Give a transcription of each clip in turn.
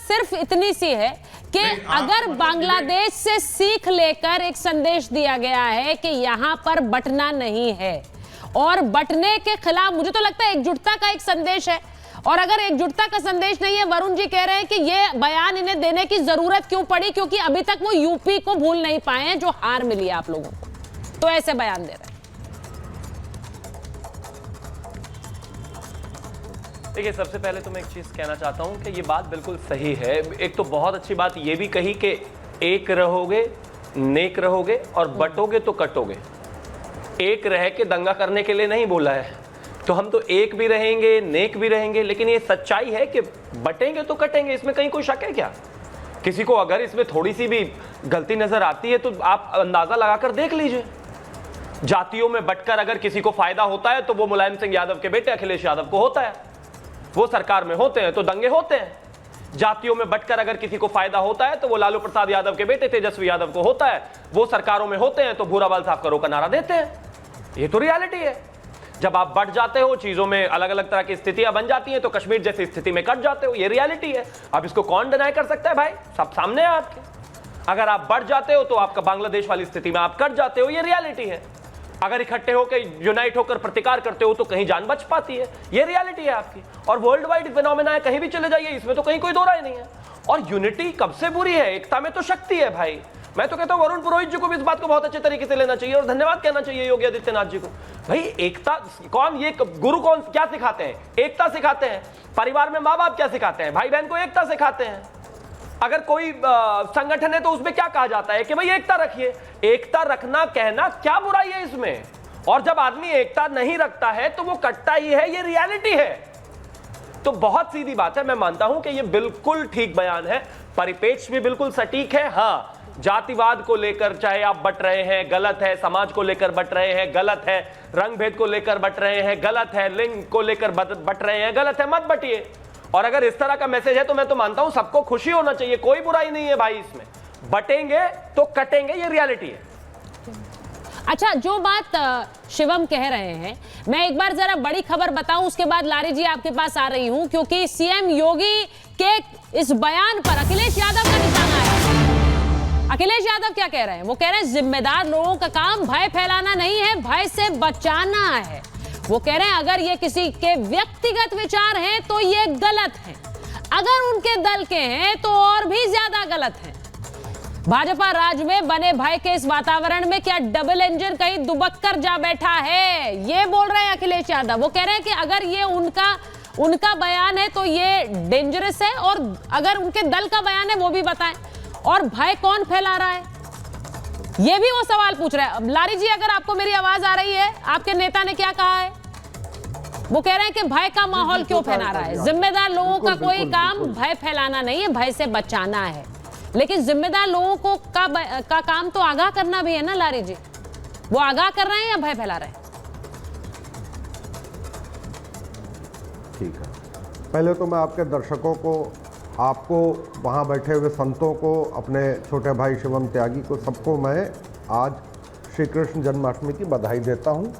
सिर्फ इतनी सी है कि अगर बांग्लादेश से सीख लेकर एक संदेश दिया गया है कि यहां पर बंटना नहीं है और बंटने के खिलाफ, मुझे तो लगता है एकजुटता का एक संदेश है। और अगर एकजुटता का संदेश नहीं है, वरुण जी कह रहे हैं कि ये बयान इन्हें देने की जरूरत क्यों पड़ी, क्योंकि अभी तक वो यूपी को भूल नहीं पाए हैं जो हार मिली है आप लोगों को, तो ऐसे बयान दे रहे हैं। देखिए, सबसे पहले तो मैं एक चीज कहना चाहता हूं कि ये बात बिल्कुल सही है। एक तो बहुत अच्छी बात ये भी कही कि एक रहोगे, नेक रहोगे, और बटोगे तो कटोगे। एक रह के दंगा करने के लिए नहीं बोला है, तो हम तो एक भी रहेंगे, नेक भी रहेंगे, लेकिन ये सच्चाई है कि बटेंगे तो कटेंगे। इसमें कहीं कोई शक है क्या? किसी को अगर इसमें थोड़ी सी भी गलती नजर आती है तो आप अंदाजा लगाकर देख लीजिए। जातियों में बटकर अगर किसी को फायदा होता है तो वो मुलायम सिंह यादव के बेटे अखिलेश यादव को होता है। वो सरकार में होते हैं तो दंगे होते हैं। जातियों में बटकर अगर किसी को फायदा होता है तो वो लालू प्रसाद यादव के बेटे तेजस्वी यादव को होता है। वो सरकारों में होते हैं तो भूराबाल साहब करो का नारा देते हैं। ये तो रियलिटी है। जब आप बढ़ जाते हो, चीजों में अलग अलग तरह की स्थितियां बन जाती हैं, तो कश्मीर जैसी स्थिति में कट जाते हो। ये रियलिटी है। अब इसको कौन डिनाई कर सकता है भाई? सब सामने है आपके। अगर आप बढ़ जाते हो तो आपका बांग्लादेश वाली स्थिति में आप कट जाते हो। ये रियलिटी है। अगर इकट्ठे होकर यूनाइट होकर प्रतिकार करते हो तो कहीं जान बच पाती है। ये रियलिटी है आपकी। और वर्ल्ड वाइड फिनोमेना है, कहीं भी चले जाइए, इसमें तो कहीं कोई दो राय नहीं है। और यूनिटी कब से बुरी है? एकता में तो शक्ति है भाई। मैं तो कहता हूं वरुण पुरोहित जी को भी इस बात को बहुत अच्छे तरीके से लेना चाहिए और धन्यवाद कहना चाहिए योगी आदित्यनाथ जी को। भाई एकता कौन, ये गुरु कौन क्या सिखाते हैं? एकता सिखाते हैं। परिवार में माँ बाप क्या सिखाते हैं? भाई बहन को एकता सिखाते हैं। अगर कोई संगठन है तो उसमें क्या कहा जाता है कि भाई एकता रखिए। एकता रखना कहना क्या बुराई है इसमें? और जब आदमी एकता नहीं रखता है तो वो कटता ही है। ये रियलिटी है। तो बहुत सीधी बात है। मैं मानता हूं कि ये बिल्कुल ठीक बयान है, परिपेक्ष भी बिल्कुल सटीक है। हाँ, जातिवाद को लेकर चाहे आप बट रहे हैं, गलत है। समाज को लेकर बट रहे हैं, गलत है। रंग भेद को लेकर बट रहे हैं, गलत है। लिंग को लेकर बट रहे हैं, गलत है। मत बटिए। और अगर इस तरह का मैसेज है तो मैं तो मानता हूं सबको खुशी होना चाहिए। कोई बुराई नहीं है भाई इसमें। बटेंगे तो कटेंगे, ये रियलिटी है। अच्छा, जो बात शिवम कह रहे हैं, मैं एक बार जरा बड़ी खबर बताऊं, उसके बाद लारी जी आपके पास आ रही हूं, क्योंकि सीएम योगी के इस बयान पर अखिलेश यादव का निशाना है। अखिलेश यादव क्या कह रहे हैं? वो कह रहे हैं जिम्मेदार लोगों का काम भय फैलाना नहीं है, भय से बचाना है। वो कह रहे हैं अगर ये किसी के व्यक्तिगत विचार हैं तो ये गलत है, अगर उनके दल के हैं तो और भी ज्यादा गलत है। भाजपा राज में बने भय के इस वातावरण में क्या डबल इंजन कहीं दुबक कर जा बैठा है? ये बोल रहे हैं अखिलेश यादव। वो कह रहे हैं कि अगर ये उनका बयान है तो ये डेंजरस है, और अगर उनके दल का बयान है वो भी बताएं। और भय कौन फैला रहा है, ये भी वो सवाल पूछ रहे हैं। लारी जी, अगर आपको मेरी आवाज आ रही है, आपके नेता ने क्या कहा है? वो कह रहे हैं कि भय का माहौल क्यों फैला रहा है? जिम्मेदार लोगों का कोई काम भय फैलाना नहीं है, भय से बचाना है। लेकिन जिम्मेदार लोगों को का काम तो आगाह करना भी है ना लारी जी। वो आगाह कर रहे हैं या भय फैला रहे हैं? ठीक है, पहले तो मैं आपके दर्शकों को, आपको, वहाँ बैठे हुए संतों को, अपने छोटे भाई शिवम त्यागी को, सबको मैं आज श्री कृष्ण जन्माष्टमी की बधाई देता हूँ।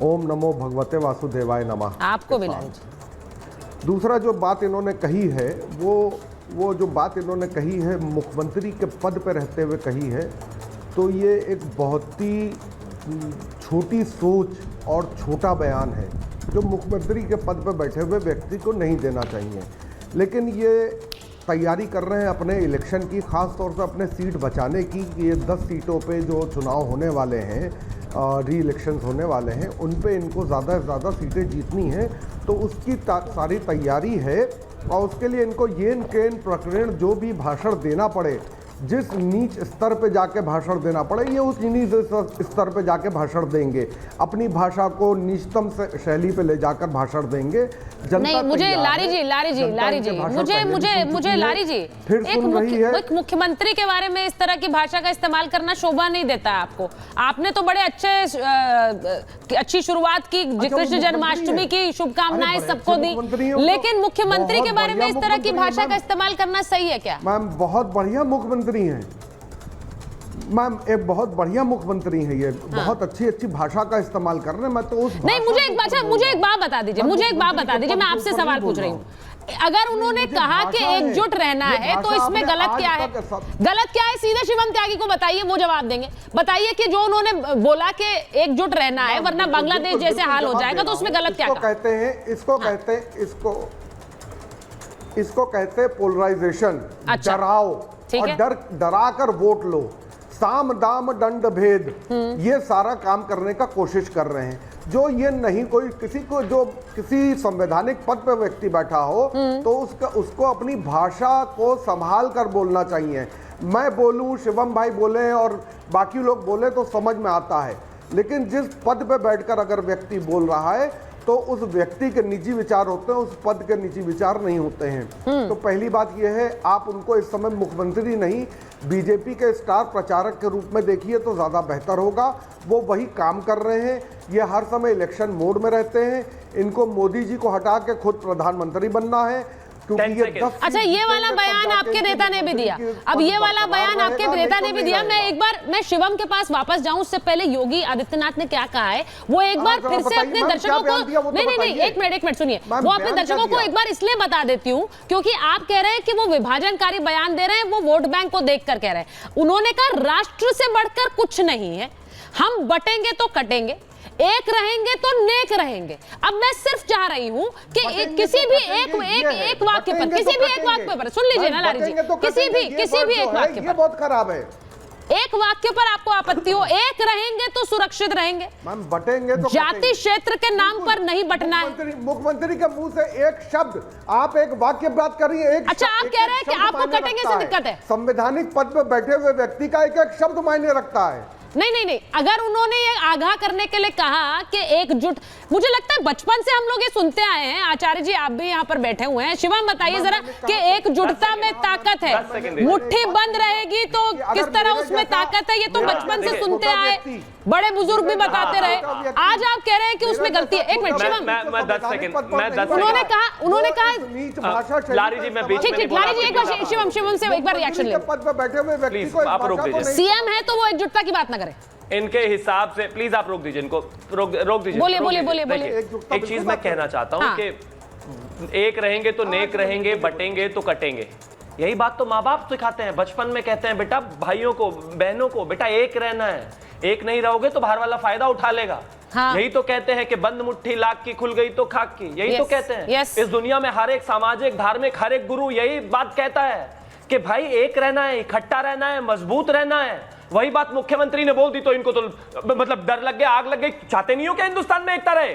ओम नमो भगवते वासुदेवाय नमः। आपको भी लारी जी। दूसरा जो बात इन्होंने कही है, वो जो बात इन्होंने कही है मुख्यमंत्री के पद पर रहते हुए कही है, तो ये एक बहुत ही छोटी सोच और छोटा बयान है जो मुख्यमंत्री के पद पर बैठे हुए व्यक्ति को नहीं देना चाहिए। लेकिन ये तैयारी कर रहे हैं अपने इलेक्शन की, ख़ास तौर से अपने सीट बचाने की। ये 10 सीटों पे जो चुनाव होने वाले हैं, री इलेक्शंस होने वाले हैं, उन पे इनको ज़्यादा से ज़्यादा सीटें जीतनी हैं। तो उसकी सारी तैयारी है, और उसके लिए इनको येन केन प्रकरण जो भी भाषण देना पड़े, जिस नीच स्तर पे जाके भाषण देना पड़े, ये उस नीच स्तर पे जाके भाषण देंगे। अपनी भाषा को नीचतम शैली पे ले जाकर भाषण देंगे। नहीं, मुझे लारी जी लारी जी, एक मुख्यमंत्री के बारे में इस तरह की भाषा का इस्तेमाल करना शोभा नहीं देता है आपको। आपने तो बड़े अच्छी शुरुआत की, कृष्ण जन्माष्टमी की शुभकामनाएं सबको दी, लेकिन मुख्यमंत्री के बारे में इस तरह की भाषा का इस्तेमाल करना सही है क्या? मैम, बहुत बढ़िया मुख्यमंत्री हैं मैम, एक बहुत बढ़िया मुख्यमंत्री है। ये बहुत अच्छी भाषा का इस्तेमाल कर रहे हैं। मैं तो उस नहीं, मुझे एक बात बता दीजिए, मैं आपसे सवाल पूछ रही हूँ। अगर उन्होंने मुझे कहा कि भाषा है, एकजुट रहना ये है तो भाषा इसमें आपने गलत आज क्या है? तक गलत क्या है सीधे शिवम त्यागी को बताइए, वो जवाब देंगे। बताइए कि जो उन्होंने बोला कि एकजुट रहना है वरना बांग्लादेश जैसे हाल हो जाएगा, तो उसमें गलत क्या इसको कहा? कहते हैं, इसको कहते हैं पोलराइजेशन। अच्छा, डराओ ठीक और है। डरा कर वोट लो, साम दाम दंड भेद, ये सारा काम करने का कोशिश कर रहे हैं। जो ये नहीं, कोई किसी को जो किसी संवैधानिक पद पर व्यक्ति बैठा हो तो उसको अपनी भाषा को संभाल कर बोलना चाहिए। मैं बोलूं, शिवम भाई बोले और बाकी लोग बोले तो समझ में आता है, लेकिन जिस पद पे बैठकर अगर व्यक्ति बोल रहा है तो उस व्यक्ति के निजी विचार होते हैं, उस पद के निजी विचार नहीं होते हैं। तो पहली बात यह है, आप उनको इस समय मुख्यमंत्री नहीं, बीजेपी के स्टार प्रचारक के रूप में देखिए तो ज़्यादा बेहतर होगा। वो वही काम कर रहे हैं, ये हर समय इलेक्शन मोड में रहते हैं। इनको मोदी जी को हटा के खुद प्रधानमंत्री बनना है, क्योंकि ये 10 अच्छा, ये वाला बयान आपके नेता ने भी दिया। अब ये वाला बयान आपके नेता ने भी दिया। मैं शिवम के पास वापस जाऊं उससे पहले योगी आदित्यनाथ ने क्या कहा है वो एक बार फिर से अपने दर्शकों को, नहीं, एक मिनट सुनिए, वो अपने दर्शकों को एक बार इसलिए बता देती हूं क्योंकि आप कह रहे हैं कि वो विभाजनकारी बयान दे रहे हैं, वो वोट बैंक को देखकर कह रहे हैं। उन्होंने कहा राष्ट्र से बढ़कर कुछ नहीं है, हम बटेंगे तो कटेंगे, एक रहेंगे तो नेक रहेंगे। अब मैं सिर्फ चाह रही हूं कि किसी भी एक वाक्य पर, किसी भी एक वाक्य पर सुन लीजिए ना लारी जी, किसी भी एक वाक्य पर, बहुत खराब है, एक वाक्य पर आपको आपत्ति हो, एक रहेंगे तो सुरक्षित रहेंगे, मैम बटेंगे तो जाति क्षेत्र के नाम पर नहीं बटना है। मुख्यमंत्री के मुंह से एक शब्द, आप एक वाक्य बात करिए, एक अच्छा, आप कह रहे हैं कि आपको कटेंगे से दिक्कत है? संवैधानिक पद पर बैठे हुए व्यक्ति का एक एक शब्द मायने रखता है। नहीं, अगर उन्होंने ये आगाह करने के लिए कहा कि एकजुट, मुझे लगता है बचपन से हम लोग ये सुनते आए हैं। आचार्य जी आप भी यहाँ पर बैठे हुए हैं, शिवम बताइए जरा कि एकजुटता में ताकत है, मुट्ठी बंद रहेगी तो किस तरह उसमें ताकत है, ये तो बचपन से सुनते आए, बड़े बुजुर्ग भी बताते रहे। आज आप कह रहे हैं कि उसमें गलती है। एक मिनट शिवम, मैं 10 सेकंड उन्होंने कहा लारी जी, मैं बीच में ठीक, लारी जी एक बार शिवम से एक बार रिएक्शन ले। पद पर बैठे हुए व्यक्ति को आप रोक दीजिए। सीएम है तो वो एकजुटता की बात ना करें इनके हिसाब से, प्लीज आप रोक दीजिए इनको, रोक दीजिए। बोलिए। देखिए, एक चीज मैं कहना चाहता हूं कि एक रहेंगे तो नेक रहेंगे, बटेंगे तो कटेंगे। यही बात तो माँ बाप सिखाते हैं, बचपन में कहते हैं बेटा भाइयों को बहनों को, बेटा एक रहना है, एक नहीं रहोगे तो बाहर वाला फायदा उठा लेगा। हाँ। यही तो कहते हैं कि बंद मुट्ठी लाख की खुल गई तो खाक की, यही तो कहते हैं। इस दुनिया में हर एक सामाजिक धार्मिक हर एक गुरु यही बात कहता है कि भाई एक रहना है, इकट्ठा रहना है, मजबूत रहना है। वही बात मुख्यमंत्री ने बोल दी तो इनको तो मतलब डर लग गया, आग लग गई। चाहते नहीं हो क्या हिंदुस्तान में एकता रहे?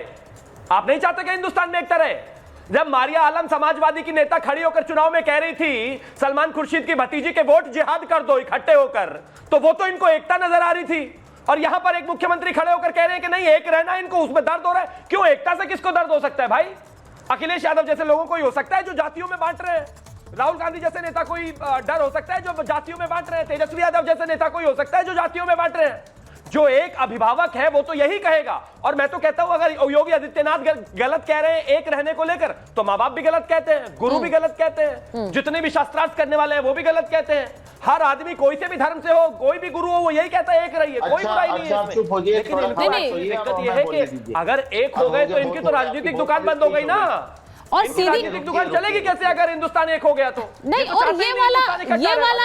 आप नहीं चाहते क्या हिंदुस्तान में एकता रहे? जब मारिया आलम समाजवादी की नेता खड़ी होकर चुनाव में कह रही थी सलमान खुर्शीद की भतीजी के वोट जिहाद कर दो इकट्ठे होकर, तो वो तो इनको एकता नजर आ रही थी। और यहां पर एक मुख्यमंत्री खड़े होकर कह रहे हैं कि नहीं एक रहना है, इनको उसमें दर्द हो रहा है। क्यों? एकता से किसको दर्द हो सकता है भाई? अखिलेश यादव जैसे लोगों को ही हो सकता है जो जातियों में बांट रहे हैं। राहुल गांधी जैसे नेता को ही डर हो सकता है जो जातियों में बांट रहे हैं। तेजस्वी यादव जैसे नेता को ही हो सकता है जो जातियों में बांट रहे हैं। जो एक अभिभावक है वो तो यही कहेगा। और मैं तो कहता हूं अगर योगी आदित्यनाथ गलत कह रहे हैं एक रहने को लेकर, तो माँ बाप भी गलत कहते हैं, गुरु भी गलत कहते हैं, जितने भी शास्त्रार्थ करने वाले हैं वो भी गलत कहते हैं। हर आदमी कोई से भी धर्म से हो, कोई भी गुरु हो, वो यही कहता है एक रहिए, कोई बुराई नहीं है इसमें। लेकिन दिक्कत यह है कि अगर एक हो गए तो इनकी तो राजनीतिक दुकान बंद हो गई ना। और सीधी दुकान चलेगी कैसे अगर हिंदुस्तान एक हो गया तो? नहीं, और ये वाला